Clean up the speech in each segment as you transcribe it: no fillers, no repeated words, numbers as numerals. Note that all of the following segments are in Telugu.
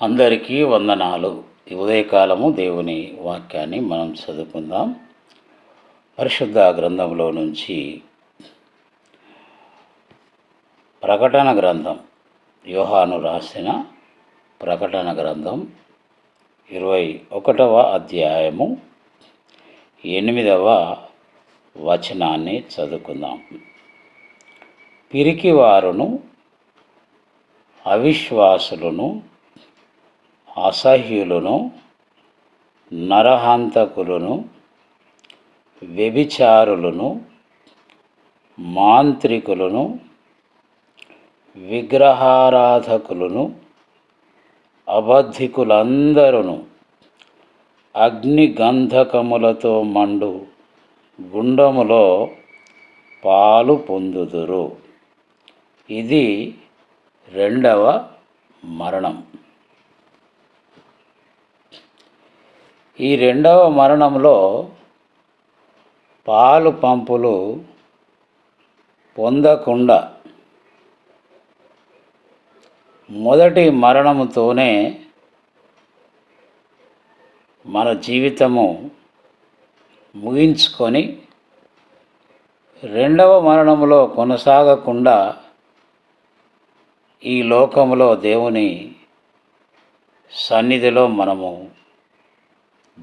అందరికీ వందనాలు. ఈ ఉదయకాలము దేవుని వాక్యాన్ని మనం చదువుకుందాం. పరిశుద్ధ గ్రంథంలో నుంచి ప్రకటన గ్రంథం, యోహాను రాసిన ప్రకటన గ్రంథం 21వ అధ్యాయము 8వ వచనాన్ని చదువుకుందాం. పిరికివారును, అవిశ్వాసులను, అసహ్యులను, నరహంతకులను, వ్యభిచారులను, మాంత్రికులను, విగ్రహారాధకులను, అబద్ధికులందరూ అగ్నిగంధకములతో మండు గుండములో పాలు పొందుదురు. ఇది రెండవ మరణం. ఈ రెండవ మరణంలో పాలు పంపులు పొందకుండా మొదటి మరణముతోనే మన జీవితము ముగించుకొని రెండవ మరణములో కొనసాగకుండా ఈ లోకములో దేవుని సన్నిధిలో మనము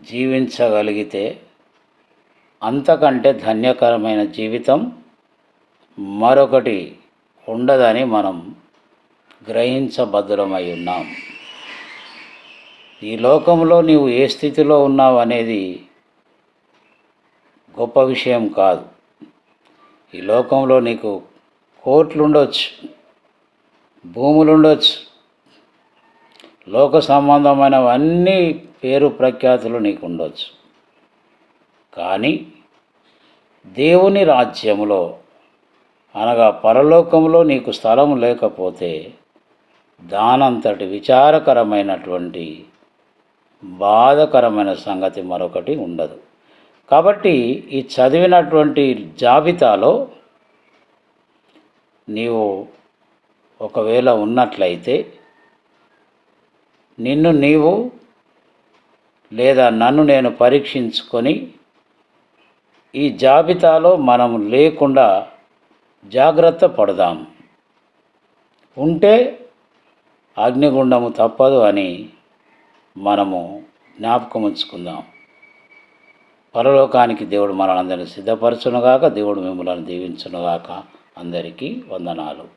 జీవించగలిగితే అంతకంటే ధన్యకరమైన జీవితం మరొకటి ఉండదని మనం గ్రహించబద్ధులమై ఉన్నాం. ఈ లోకంలో నీవు ఏ స్థితిలో ఉన్నావు అనేది గొప్ప విషయం కాదు. ఈ లోకంలో నీకు కోట్లు ఉండొచ్చు, భూములు ఉండొచ్చు, లోక సంబంధమైనవన్నీ పేరు ప్రఖ్యాతులు నీకు ఉండొచ్చు. కానీ దేవుని రాజ్యములో అనగా పరలోకంలో నీకు స్థలం లేకపోతే దానంతటి విచారకరమైనటువంటి బాధకరమైన సంగతి మరొకటి ఉండదు. కాబట్టి ఈ చదివినటువంటి జాబితాలో నీవు ఒకవేళ ఉన్నట్లయితే నిన్ను నీవు లేదా నన్ను నేను పరీక్షించుకొని ఈ జాబితాలో మనం లేకుండా జాగ్రత్త పడదాం. ఉంటే అగ్నిగుండము తప్పదు అని మనము జ్ఞాపకం ఉంచుకుందాం. పరలోకానికి దేవుడు మనలందరినీ సిద్ధపరచునుగాక. దేవుడు మిమ్మల్ని దీవించునుగాక. అందరికీ వందనాలు.